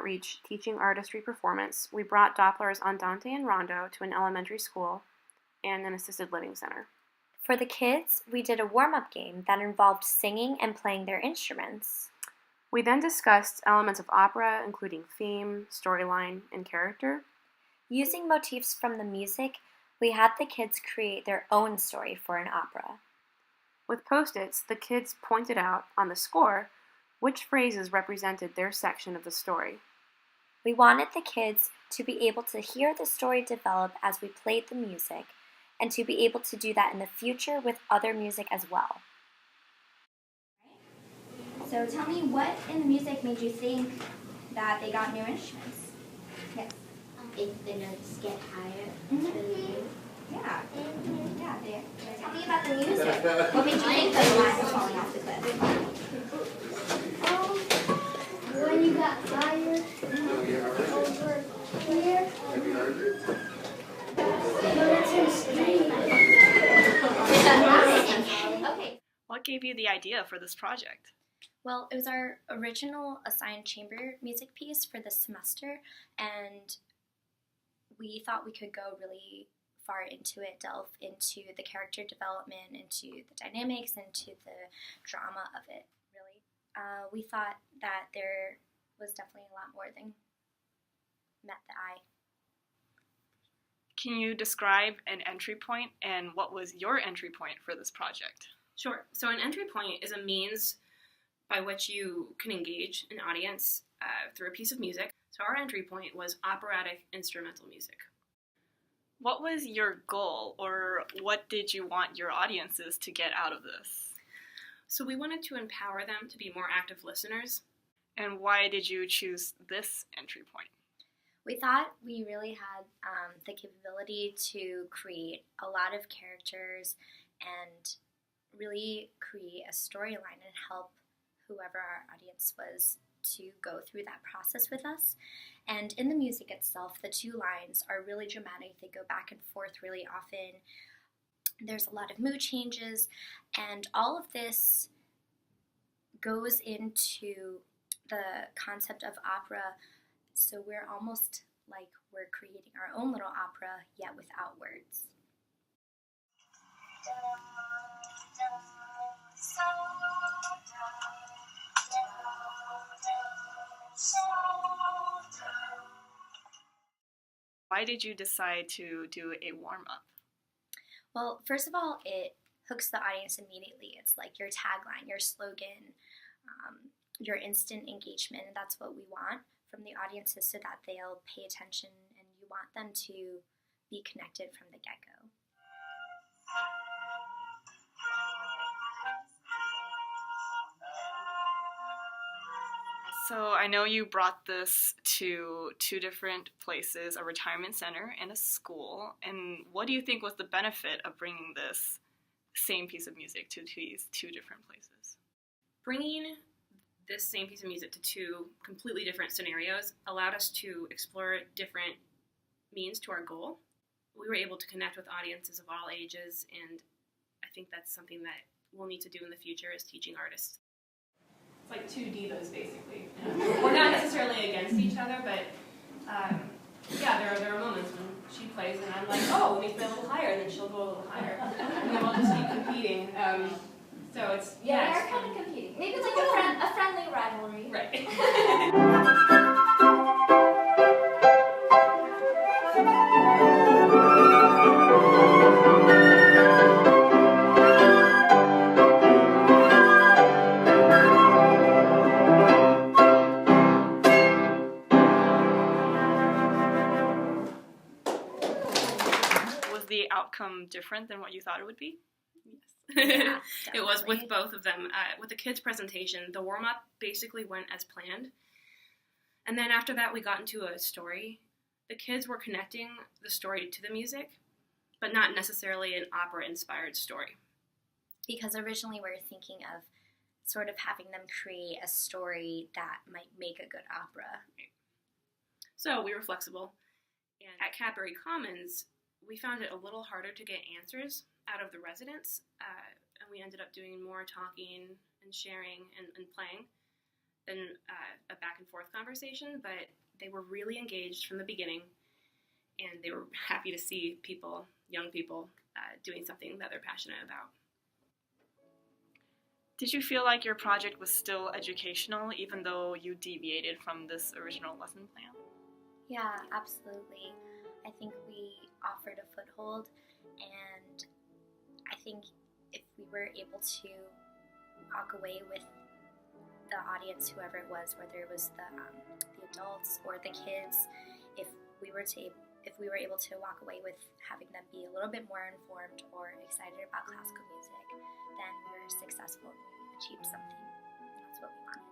outreach teaching artistry performance, we brought Doppler's Andante and Rondo to an elementary school and an assisted living center. For the kids, we did a warm-up game that involved singing and playing their instruments. We then discussed elements of opera, including theme, storyline, and character. Using motifs from the music, we had the kids create their own story for an opera. With Post-its, the kids pointed out on the score which phrases represented their section of the story. We wanted the kids to be able to hear the story develop as we played the music, and to be able to do that in the future with other music as well. So tell me, what in the music made you think that they got new instruments? Yes. If the notes get higher, Yeah. Yeah. Tell me about the music. What made you think that the line was falling off the cliff? when you got higher over here, but it's in stream. Okay. What gave you the idea for this project? Well, it was our original assigned chamber music piece for this semester, and we thought we could go really far into it, delve into the character development, into the dynamics, into the drama of it, really. We thought that there was definitely a lot more than met the eye. Can you describe an entry point, and what was your entry point for this project? Sure. So an entry point is a means by which you can engage an audience through a piece of music. So our entry point was operatic instrumental music. What was your goal, or what did you want your audiences to get out of this? So we wanted to empower them to be more active listeners. And why did you choose this entry point? We thought we really had the capability to create a lot of characters and really create a storyline and help whoever our audience was to go through that process with us. And in the music itself, the two lines are really dramatic. They go back and forth really often. There's a lot of mood changes, and all of this goes into the concept of opera. So we're almost like we're creating our own little opera, yet without words. Why did you decide to do a warm-up? Well, first of all, it hooks the audience immediately. It's like your tagline, your slogan, your instant engagement, and that's what we want from the audiences so that they'll pay attention, and you want them to be connected from the get-go. So I know you brought this to two different places, a retirement center and a school. And what do you think was the benefit of bringing this same piece of music to these two different places? Bringing this same piece of music to two completely different scenarios allowed us to explore different means to our goal. We were able to connect with audiences of all ages, and I think that's something that we'll need to do in the future as teaching artists. It's like two divas, basically. We're not necessarily against each other, but there are moments when she plays and I'm like, oh, let me play a little higher, and then she'll go a little higher, and then we'll just keep competing. So it's We are kind of competing. Maybe it's like a friendly rivalry. right. Was the outcome different than what you thought it would be? Yeah, It was with definitely. both of them. With the kids' presentation, the warm-up basically went as planned. And then after that, we got into a story. The kids were connecting the story to the music, but not necessarily an opera-inspired story. Because originally we were thinking of sort of having them create a story that might make a good opera. So we were flexible. And at Cadbury Commons, we found it a little harder to get answers out of the residents, and we ended up doing more talking and sharing and playing. been a back and forth conversation, but they were really engaged from the beginning, and they were happy to see people, young people, doing something that they're passionate about. Did you feel like your project was still educational even though you deviated from this original lesson plan? Yeah, absolutely. I think we offered a foothold, and I think if we were able to walk away with the audience, whoever it was, whether it was the adults or the kids, if we were able to walk away with having them be a little bit more informed or excited about classical music, then we were successful and we achieved something. That's what we wanted.